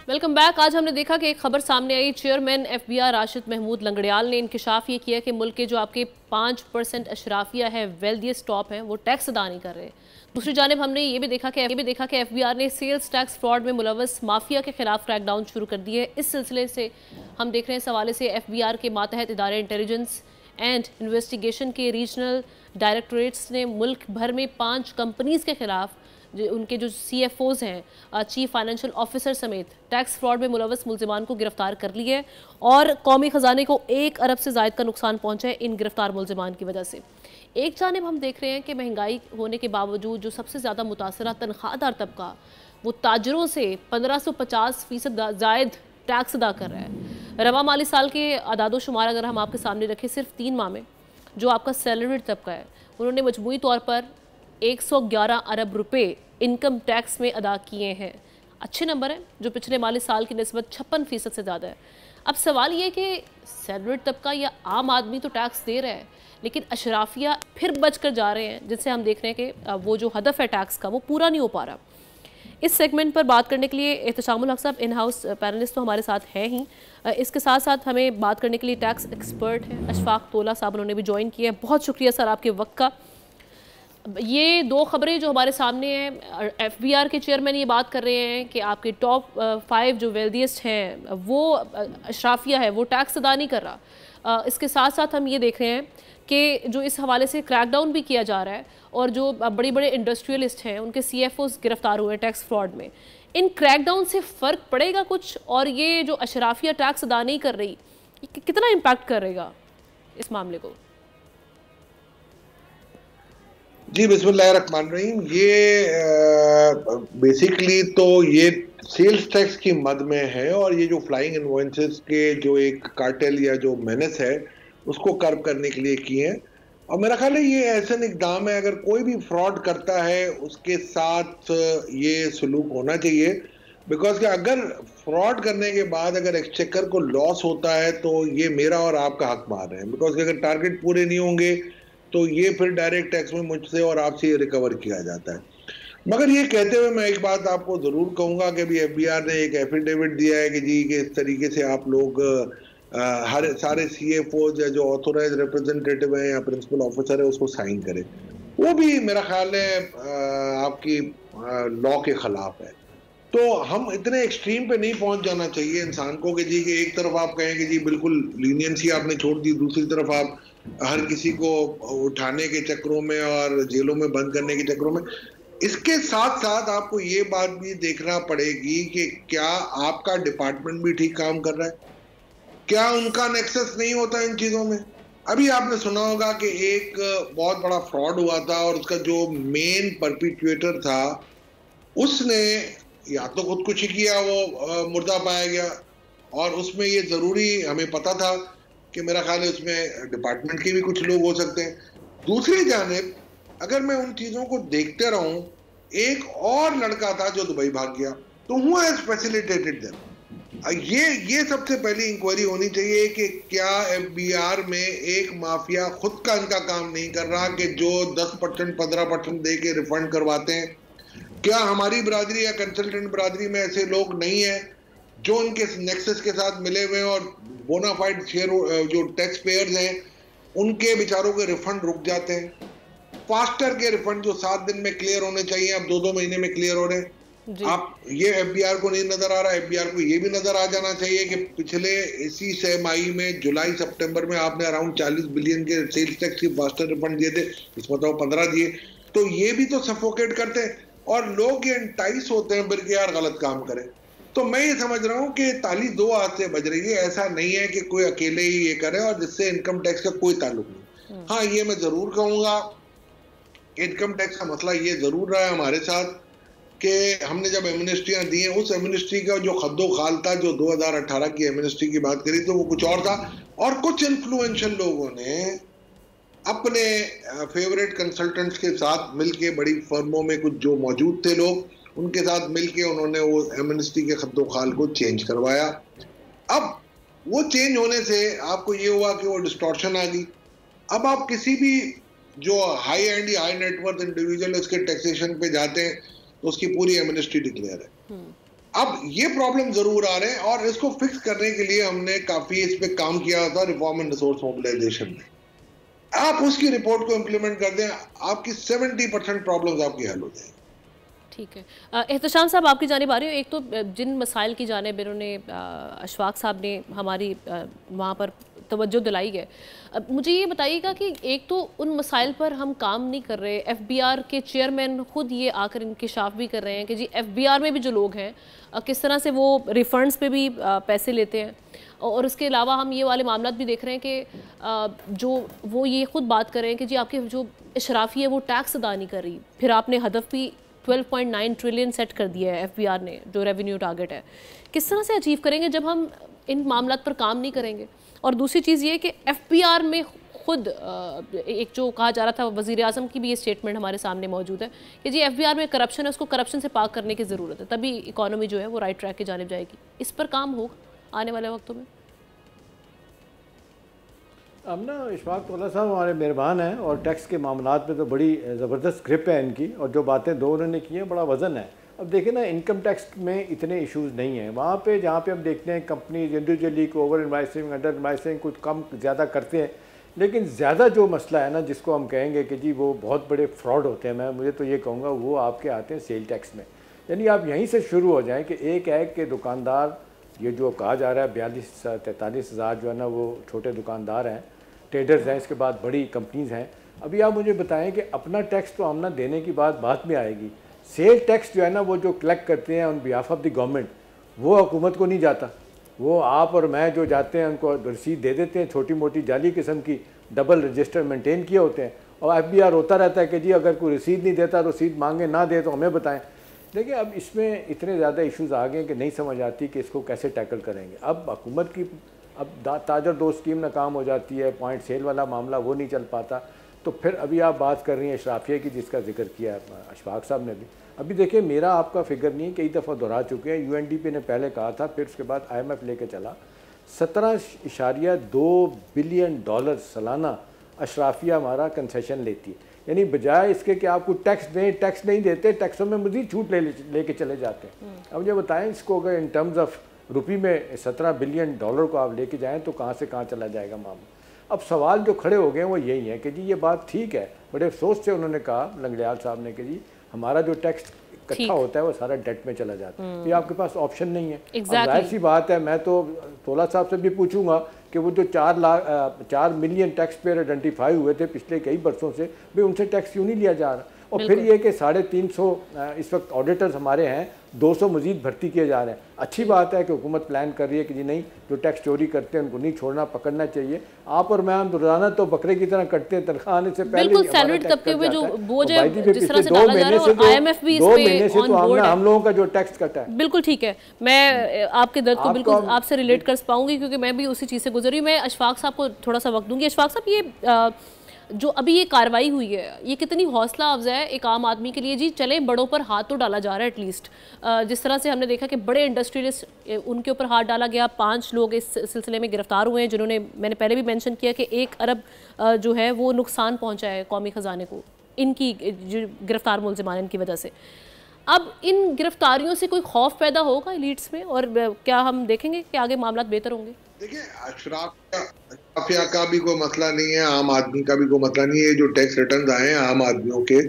Welcome back. आज हमने देखा कि एक खबर सामने आई, चेयरमैन FBI राशिद महमूद लंगड़ियाल ने इंकशाफ ये किया कि मुल्क के जो आपके 5% अशराफिया है, वेल्दियस्ट टॉप हैं, वो टैक्स अदा नहीं कर रहे। दूसरी जानिब हमने ये भी देखा कि FBR ने सेल्स टैक्स फ्रॉड में मुलव्वस माफिया के खिलाफ क्रैकडाउन शुरू कर दिए। इस सिलसिले से हम देख रहे हैं, इस हवाले से FBR के मातहत इदारे इंटेलिजेंस एंड इन्वेस्टिगेशन के रीजनल डायरेक्टरेट्स ने मुल्क भर में 5 कंपनीज़ के खिलाफ उनके जो CFOs हैं, चीफ फाइनेंशियल ऑफिसर समेत टैक्स फ्रॉड में मुलव्वस मुलजिमान को गिरफ्तार कर लिया है और कौमी ख़जाने को 1 अरब से ज़ायद का नुकसान पहुंचा है इन गिरफ्तार मुलजिमान की वजह से। एक जानिब हम देख रहे हैं कि महंगाई होने के बावजूद जो सबसे ज़्यादा मुतासरा तनख्वाहदार तबका वो ताजरों से 1550% ज़ायद टैक्स अदा कर रहा है। रवा माली साल के अदादो शुमार अगर हम आपके सामने रखें, सिर्फ 3 माह में जो आपका सैलरीड तबका है उन्होंने मजमूई तौर पर 111 अरब रुपए इनकम टैक्स में अदा किए हैं। अच्छे नंबर है जो पिछले माली साल की निस्बत 56% से ज़्यादा है। अब सवाल ये कि सैलरीड तबका या आम आदमी तो टैक्स दे रहा है, लेकिन अशराफिया फिर बच कर जा रहे हैं, जिससे हम देख रहे हैं कि वो जो हदफ है टैक्स का वो पूरा नहीं हो पा रहा। इस सेगमेंट पर बात करने के लिए एहतशामुल हक साहब इन हाउस पैनलिस्ट तो हमारे साथ हैं ही, इसके साथ साथ हमें बात करने के लिए टैक्स एक्सपर्ट हैं अशफाक तोला साहब, उन्होंने भी ज्वाइन किया है। बहुत शुक्रिया सर आपके वक्त का। ये 2 खबरें जो हमारे सामने हैं, FBR के चेयरमैन ये बात कर रहे हैं कि आपके टॉप 5 जो वेल्दियस्ट हैं वो अशराफिया है वो टैक्स अदा नहीं कर रहा। इसके साथ साथ हम ये देख रहे हैं कि जो इस हवाले से क्रैकडाउन भी किया जा रहा है और जो बड़े बड़े इंडस्ट्रियलिस्ट हैं उनके CFOs गिरफ्तार हुए हैं टैक्स फ्रॉड में। इन क्रैकडाउन से फ़र्क पड़ेगा कुछ, और ये जो अशराफिया टैक्स अदा नहीं कर रही कितना इम्पैक्ट करेगा इस मामले को? जी बिस्मिल्लाहिर्रहमानिर्रहीम। ये बेसिकली तो ये सेल्स टैक्स की मद में है और ये जो फ्लाइंग इनवॉइसेस के जो एक कार्टेल या जो मेनेस है उसको कर्व करने के लिए किए हैं। और मेरा ख्याल है ये ऐसा इकदाम है, अगर कोई भी फ्रॉड करता है उसके साथ ये सलूक होना चाहिए, बिकॉज कि अगर फ्रॉड करने के बाद अगर एक्सचेकर को लॉस होता है तो ये मेरा और आपका हक मार रहे हैं, बिकॉज कि अगर टारगेट पूरे नहीं होंगे तो ये फिर डायरेक्ट टैक्स में मुझसे और आपसे रिकवर किया जाता है। मगर ये कहते हुए मैं एक बात आपको ज़रूर कहूँगा कि अभी FBR ने एक एफिडेविट दिया है कि जी कि इस तरीके से आप लोग हर सारे CFOs या जो ऑथोराइज रिप्रेजेंटेटिव हैं या प्रिंसिपल ऑफिसर है उसको साइन करें। वो भी मेरा ख्याल है आपकी लॉ के खिलाफ है। तो हम इतने एक्सट्रीम पे नहीं पहुंच जाना चाहिए इंसान को कि जी कि एक तरफ आप कहें कि जी बिल्कुल लीनियंसी आपने छोड़ दी, दूसरी तरफ आप हर किसी को उठाने के चक्रों में और जेलों में बंद करने के चक्रों में। इसके साथ साथ आपको ये बात भी देखना पड़ेगी कि क्या आपका डिपार्टमेंट भी ठीक काम कर रहा है, क्या उनका नेक्सस नहीं होता इन चीजों में। अभी आपने सुना होगा कि एक बहुत बड़ा फ्रॉड हुआ था और उसका जो मेन परपिट्यूएटर था उसने या तो खुदकुशी किया, वो मुर्दा पाया गया, और उसमें ये जरूरी हमें पता था कि मेरा ख्याल है उसमें डिपार्टमेंट के भी कुछ लोग हो सकते हैं। दूसरी जानिब अगर मैं उन चीजों को देखते रहूं, एक और लड़का था जो दुबई भाग गया, तो हुआ हैज फैसिलिटेटेड देम। ये सबसे पहली इंक्वायरी होनी चाहिए कि क्या एफबीआर में एक माफिया खुद का इनका काम नहीं कर रहा कि जो 10% 15% दे के रिफंड करवाते हैं। क्या हमारी बिरादरी या कंसल्टेंट बिरादरी में ऐसे लोग नहीं है जो उनके नेक्सस के साथ मिले हुए और बोनाफाइड शेयर जो टैक्स पेयर्स हैं उनके बेचारों के रिफंड रुक जाते हैं। फास्टर के रिफंड जो 7 दिन में क्लियर होने चाहिए अब 2-2 महीने में क्लियर हो रहे हैं। आप ये एफबीआर को नहीं नजर आ रहा, एफबीआर को ये भी नजर आ जाना चाहिए कि पिछले इसी छमाही में जुलाई सितंबर में आपने अराउंड 40 बिलियन के सेल्स टैक्स की फास्टर रिफंड दिए थे, इसमें तो 15 दिए, तो ये भी तो सफोकेट करते हैं और लोग ये इंटाइस होते हैं फिर कि यार गलत काम करें। तो मैं ये समझ रहा हूँ कि ताली 2 हाथ से बज रही है। ऐसा नहीं है कि कोई अकेले ही ये करे और जिससे इनकम टैक्स का कोई ताल्लुक नहीं। हाँ, ये मैं जरूर कहूंगा इनकम टैक्स का मसला ये जरूर रहा है हमारे साथ कि हमने जब एमनेस्टियां दी हैं, उस एमनेस्टी का जो खद्दो खाल था, जो 2018 की एमनेस्टी की बात करी तो वो कुछ और था, और कुछ इन्फ्लुएंशियल लोगों ने अपने फेवरेट कंसल्टेंट्स के साथ मिलके, बड़ी फर्मों में कुछ जो मौजूद थे लोग, उनके साथ मिलके उन्होंने वो एमनेस्टी के खद्दो खाल को चेंज करवाया। अब वो चेंज होने से आपको ये हुआ कि वो डिस्टॉर्शन आ गई। अब आप किसी भी जो हाई एंड या हाई नेटवर्थ इंडिविजुअल उसके टैक्सेशन पे जाते हैं तो उसकी पूरी एमनेस्टी डिक्लेयर है। अब ये प्रॉब्लम जरूर आ रहे हैं और इसको फिक्स करने के लिए हमने काफी इस पे काम किया था रिफॉर्म एंड रिसोर्स मोबिलाइजेशन में। आप उसकी रिपोर्ट को इम्प्लीमेंट कर दें, आपकी 70% प्रॉब्लम्स आपकी हल हो जाएंगी। ठीक है, एहतशाम साहब आपकी जानिब आ रही हो। एक तो जिन मसाइल की जानिब इन्होंने अशफाक साहब ने हमारी वहाँ पर तवज्जो दिलाई है, मुझे ये बताइएगा कि एक तो उन मसाइल पर हम काम नहीं कर रहे, एफबीआर के चेयरमैन खुद ये आकर इंकिशाफ भी कर रहे हैं कि जी एफबीआर में भी जो लोग हैं किस तरह से वो रिफंड्स पे भी पैसे लेते हैं, और उसके अलावा हम ये वाले मामला भी देख रहे हैं कि जो वो ये खुद बात कर रहे हैं कि जी आपके जो इशराफी है वो टैक्स अदा नहीं कर रही, फिर आपने हदफ भी 12.9 ट्रिलियन सेट कर दिया है एफबीआर ने, जो रेवेन्यू टारगेट है। किस तरह से अचीव करेंगे जब हम इन मामलों पर काम नहीं करेंगे? और दूसरी चीज़ ये कि एफबीआर में खुद एक जो कहा जा रहा था, वज़ीर आज़म की भी ये स्टेटमेंट हमारे सामने मौजूद है कि जी एफबीआर में करप्शन है, उसको करप्शन से पाक करने की ज़रूरत है, तभी इकॉनमी जो है वो राइट ट्रैक की जानिब जाएगी। इस पर काम होगा आने वाले वक्तों में? अब ना इशफाक तौला साहब हमारे मेहरबान हैं और टैक्स के मामलात में तो बड़ी ज़बरदस्त ग्रिप है इनकी, और जो बातें दो उन्होंने की हैं बड़ा वज़न है। अब देखें ना, इनकम टैक्स में इतने इश्यूज़ नहीं हैं वहाँ पे, जहाँ पे हम देखते हैं कंपनी इंडिविजुअली को ओवर इन्वाइसिंग, अंडर इन्वाइसिंग कुछ कम ज़्यादा करते हैं, लेकिन ज़्यादा जो मसला है ना जिसको हम कहेंगे कि जी वो बहुत बड़े फ्रॉड होते हैं, मुझे तो ये कहूँगा वो आपके आते हैं सेल टैक्स में। यानी आप यहीं से शुरू हो जाएँ कि एक है कि दुकानदार, ये जो कहा जा रहा है 42-43 हज़ार जो है ना वो छोटे दुकानदार हैं, ट्रेडर्स हैं, इसके बाद बड़ी कंपनीज़ हैं। अभी आप मुझे बताएं कि अपना टैक्स तो आमना देने की बात बाद में आएगी, सेल टैक्स जो है ना वो जो कलेक्ट करते हैं on behalf of the government, वो हुकूमत को नहीं जाता, वो आप और मैं जो जाते हैं उनको रसीद दे देते हैं, छोटी मोटी जाली किस्म की, डबल रजिस्टर मेंटेन किए होते हैं, और एफबीआर होता रहता है कि जी अगर कोई रसीद नहीं देता, रसीद मांगे ना दे तो हमें बताएं। देखिए अब इसमें इतने ज़्यादा इश्यूज़ आ गए कि नहीं समझ आती कि इसको कैसे टैकल करेंगे। अब हुकूमत की ताजर दो स्कीम नाकाम हो जाती है, पॉइंट सेल वाला मामला वो नहीं चल पाता, तो फिर अभी आप बात कर रही हैं इशराफिया की जिसका जिक्र किया अशफाक साहब ने भी। अभी देखिए मेरा आपका फिगर नहीं, कई दफ़ा दोहरा चुके हैं, यूएनडीपी ने पहले कहा था, फिर उसके बाद IMF लेके चला, 17.2 बिलियन डॉलर सालाना अशराफिया हमारा कंसेशन लेती है। यानी बजाय इसके कि आपको टैक्स दें, टैक्स नहीं देते, टैक्सों में मज़ीद छूट लेके चले जाते हैं। अब ये बताएं इसको अगर इन टर्म्स ऑफ रुपी में 17 बिलियन डॉलर को आप लेके जाएं तो कहाँ से कहाँ चला जाएगा मामला। अब सवाल जो खड़े हो गए हैं वो यही है कि जी ये बात ठीक है, बड़े अफसोस से उन्होंने कहा लंगड़ियाल साहब ने कि जी हमारा जो टैक्स इकट्ठा होता है वो सारा डेट में चला जाता है, ये आपके पास ऑप्शन नहीं है। जाहिर सी बात है, मैं तो तोला साहब से भी पूछूंगा कि वो जो 4 मिलियन टैक्स पेयर आइडेंटिफाई हुए थे पिछले कई बरसों से, भी उनसे टैक्स क्यों नहीं लिया जा रहा। और फिर ये कि 350 इस वक्त ऑडिटर्स हमारे हैं 200 मजीद भर्ती किए जा रहे हैं। अच्छी बात है कि हुकूमत प्लान कर रही है कि जी नहीं, जो टैक्स चोरी करते हैं उनको नहीं छोड़ना, पकड़ना चाहिए। आप और मैं हम रोजाना तो बकरे की तरह कटते हैं, तनख्वाह आने से पहले बिल्कुल सैलरीड तबके में जो बोझ है जिस तरह से डाला जा रहा है, और IMF भी इस पे ऑन बोर्ड है। हम लोगों का जो टैक्स कटा है, बिल्कुल ठीक है। मैं आपके दर्द को बिल्कुल आपसे रिलेट कर पाऊंगी क्योंकि मैं भी उसी चीज़ से गुजरी। मैं अशफाक साहब को थोड़ा सा वक्त दूंगी। अशफाक साहब, ये जो अभी ये कार्रवाई हुई है, ये कितनी हौसला अफजा है एक आम आदमी के लिए? जी चले, बड़ों पर हाथ तो डाला जा रहा है एटलीस्ट। जिस तरह से हमने देखा कि बड़े इंडस्ट्रियलिस्ट, उनके ऊपर हाथ डाला गया। 5 लोग इस सिलसिले में गिरफ्तार हुए हैं जिन्होंने, मैंने पहले भी मेंशन किया कि 1 अरब जो है वो नुकसान पहुंचा है कौमी ख़जाने को, इनकी जो गिरफ्तार मुलजिमान इनकी वजह से। अब इन गिरफ्तारियों से कोई खौफ पैदा होगा एलीट्स में, और क्या हम देखेंगे कि आगे मामला बेहतर होंगे? देखिए, अशराफिया का भी कोई मसला नहीं है, आम आदमी का भी कोई मसला नहीं है। जो टैक्स रिटर्न आए हैं आम आदमियों के,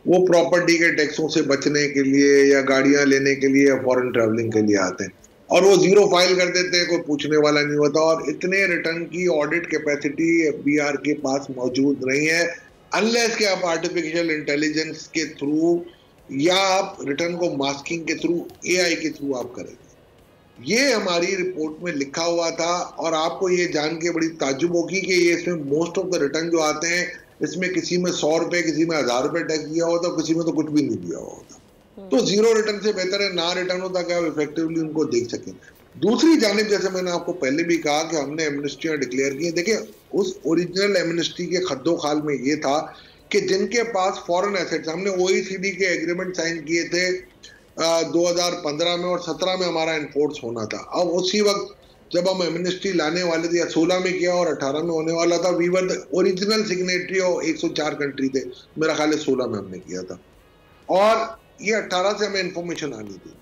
वो प्रॉपर्टी के टैक्सों से बचने के लिए या गाड़ियां लेने के लिए या फॉरेन ट्रैवलिंग के लिए आते हैं, और वो जीरो फाइल कर देते हैं, कोई पूछने वाला नहीं होता। और इतने रिटर्न की ऑडिट कैपेसिटी FBI के पास मौजूद नहीं है, अनलेस कि आप आर्टिफिशियल इंटेलिजेंस के थ्रू या आप रिटर्न को मास्किंग के थ्रू, AI के थ्रू आप करेंगे। ये हमारी रिपोर्ट में लिखा हुआ था, और आपको ये जान के बड़ी ताज्जुब होगी कि ये इसमें मोस्ट ऑफ द रिटर्न जो आते हैं, इसमें किसी में 100 रुपए, किसी में 1000 रुपए टैक्स दिया होता, किसी में तो कुछ भी नहीं दिया होता। तो जीरो रिटर्न से बेहतर है ना रिटर्न होता कि आप इफेक्टिवली उनको देख सकें। दूसरी जानिब, जैसे मैंने आपको पहले भी कहा कि हमने एमनेस्टियां डिक्लेयर की। देखिए, उस ओरिजिनल एमनेस्टी के खद्दो खाल में ये था कि जिनके पास फॉरेन एसेट्स, हमने OECD के एग्रीमेंट साइन किए थे 2015 में, और 17 में हमारा इन्फोर्स होना था। अब उसी वक्त जब हम एमनेस्टी लाने वाले थे, या 16 में किया और 18 में होने वाला था, we were the original signatory और 104 कंट्री थे, मेरा ख्याल है 16 में हमने किया था, और ये 18 से हमें इंफॉर्मेशन आनी थी।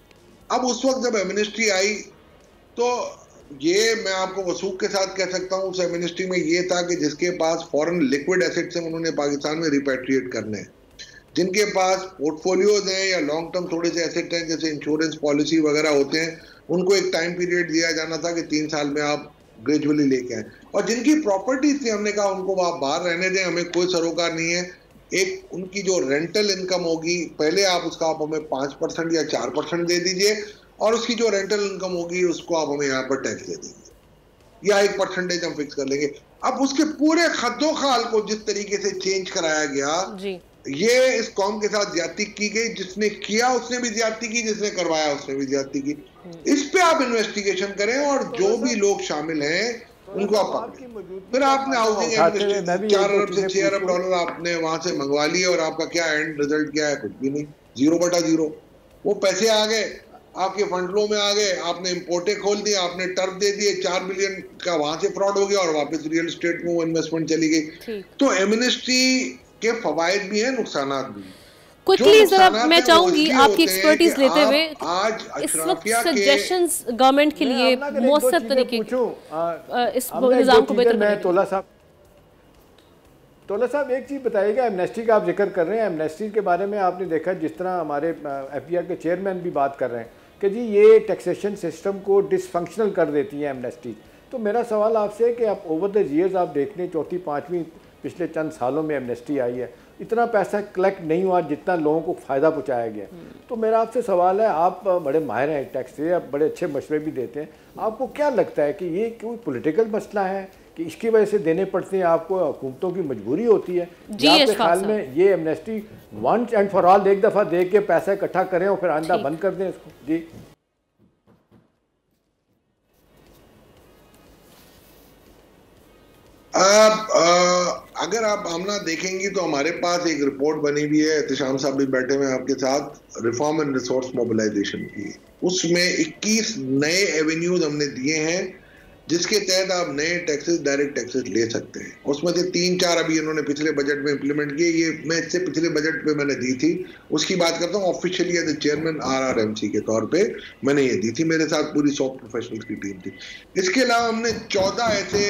अब उस वक्त जब एमनेस्टी आई, तो ये मैं आपको वसूख के साथ कह सकता हूँ, उस एमनेस्टी में ये था कि जिसके पास फॉरेन लिक्विड एसेट्स हैं उन्होंने पाकिस्तान में रिपैट्रिएट करने हैं, जिनके पास पोर्टफोलियोज हैं या लॉन्ग टर्म थोड़े से एसेट हैं जैसे इंश्योरेंस पॉलिसी वगैरह होते हैं, उनको एक टाइम पीरियड दिया जाना था कि 3 साल में आप ग्रेजुअली लेके आए। और जिनकी प्रॉपर्टीज थी, हमने कहा उनको आप बाहर रहने दें, हमें कोई सरोकार नहीं है। एक उनकी जो रेंटल इनकम होगी, पहले आप उसका आप हमें 5% या 4% दे दीजिए, और उसकी जो रेंटल इनकम होगी उसको आप हमें यहाँ पर टैक्स दे देंगे, या एक परसेंटेज हम फिक्स कर लेंगे। अब उसके पूरे खद्दो खाल को जिस तरीके से चेंज कराया गया जी। ये इस कौम के साथ ज्यादती की गई, जिसने किया उसने भी ज्यादती की, जिसने करवाया उसने भी ज्यादती की। इस पे आप इन्वेस्टिगेशन करें, और जो भी लोग शामिल हैं उनको आप पकड़ें। फिर आपने हाउसिंग 4 अरब से 6 अरब डॉलर आपने वहां से मंगवा लिए, और आपका क्या एंड रिजल्ट क्या है? कुछ भी नहीं, 0/0। वो पैसे आ गए आपके फंड फ्लो में आ गए, आपने इंपोर्टे खोल दिया, आपने टर्फ दे दिए, 4 बिलियन का वहां से फ्रॉड हो गया, और वापस रियल एस्टेट में वो इन्वेस्टमेंट चली गई। तो एमनेस्टी के फवायद भी हैं, नुकसानात भी। क्विकली जरा मैं चाहूंगी आपकी एक्सपर्टीज लेते हुए, आज इस वक्त सजेशंस गवर्नमेंट के लिए मौसर तरीके इस निजाम को बेहतर करने। तोला साहब, एक चीज़ बताइएगा, एमनेस्टी का आप जिक्र कर रहे हैं, एमनेस्टी के बारे में आपने देखा जिस तरह हमारे FBI के चेयरमैन भी बात कर रहे हैं कि जी ये टैक्सेशन सिस्टम को डिसफंक्शनल कर देती है एमनेस्टी। तो मेरा सवाल आपसे है कि आप ओवर द ईयर्स आप देख लें, 4वीं 5वीं पिछले चंद सालों में एमनेस्टी आई है, इतना पैसा कलेक्ट नहीं हुआ जितना लोगों को फ़ायदा पहुंचाया गया। तो मेरा आपसे सवाल है, आप बड़े माहिर हैं टैक्स से, आप बड़े अच्छे मशवरे भी देते हैं, आपको क्या लगता है कि ये कोई पॉलिटिकल मसला है कि इसकी वजह से देने पड़ते हैं, आपको हुकूमतों की मजबूरी होती है? आपके ख्याल में ये amnesty once and for all एक दफ़ा दे के पैसा इकट्ठा करें और फिर आइंदा बंद कर दें इसको? जी अगर आप आमना देखेंगी तो हमारे पास एक रिपोर्ट बनी हुई है, एहतिशाम साहब भी बैठे हुए हैं आपके साथ, रिफॉर्म एंड रिसोर्स मोबिलाइजेशन की। उसमें 21 नए एवेन्यूज हमने दिए हैं जिसके तहत आप नए टैक्सेस, डायरेक्ट टैक्सेस ले सकते हैं। उसमें से 3-4 अभी इन्होंने पिछले बजट में इंप्लीमेंट किए। ये मैं इससे पिछले बजट पे मैंने दी थी, उसकी बात करता हूँ ऑफिशियली एज चेयरमैन RRMC के तौर पे मैंने ये दी थी, मेरे साथ पूरी 100 प्रोफेशनल्स की टीम थी। इसके अलावा हमने 14 ऐसे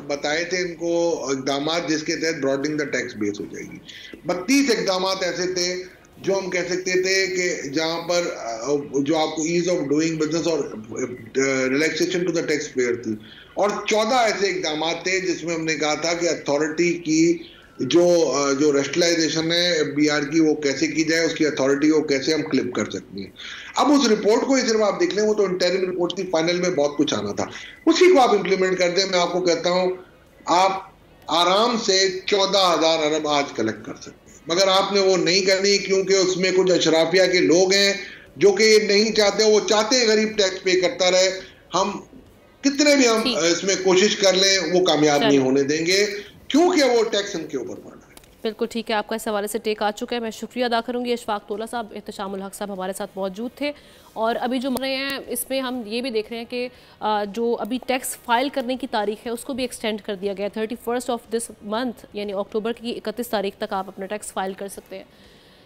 बताए थे इनको इकदाम जिसके तहत ब्रॉडनिंग द टैक्स बेस हो जाएगी। 32 इकदाम ऐसे थे जो हम कह सकते थे कि जहां पर जो आपको ईज ऑफ डूइंग बिजनेस और relaxation to the tax payer थी, और 14 ऐसे इकदाम थे जिसमें हमने कहा था कि अथॉरिटी की जो रेस्टलाइजेशन है बीआर की वो कैसे की जाए, उसकी अथॉरिटी को कैसे हम क्लिप कर सकते हैं। अब उस रिपोर्ट को ही सिर्फ आप देख लें, वो तो इंटरिम रिपोर्ट थी, फाइनल में बहुत कुछ आना था, उसी को आप इंप्लीमेंट कर दें। मैं आपको कहता हूं आप आराम से 14,000 अरब आज कलेक्ट कर सकते हैं, मगर आपने वो नहीं करनी, क्योंकि उसमें कुछ अशराफिया के लोग हैं जो कि नहीं चाहते, वो चाहते हैं गरीब टैक्स पे करता रहे। हम कितने भी हम इसमें कोशिश कर लें वो कामयाब नहीं होने देंगे, क्योंकि वो टैक्स उनके ऊपर पड़ रहा है। बिल्कुल ठीक है, आपका इस हवाले से टेक आ चुका है। मैं शुक्रिया अदा करूंगी इशफाक तोला साहब, एहतशामुल हक साहब हमारे साथ मौजूद थे। और अभी जो रहे हैं इसमें हम ये भी देख रहे हैं कि जो अभी टैक्स फाइल करने की तारीख है उसको भी एक्सटेंड कर दिया गया है 31 ऑफ दिस मंथ, यानी अक्टूबर की 31 तारीख तक आप अपना टैक्स फाइल कर सकते हैं।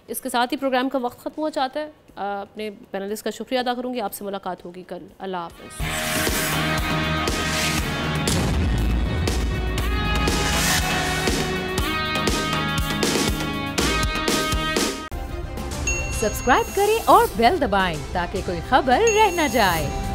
इसके साथ ही प्रोग्राम का वक्त ख़त्म हो जाता है। अपने पैनलिस्ट का शुक्रिया अदा करूँगी। आपसे मुलाकात होगी कल। अल्लाह हाफ़िज़। सब्सक्राइब करें और बेल दबाएं ताकि कोई खबर रह न जाए।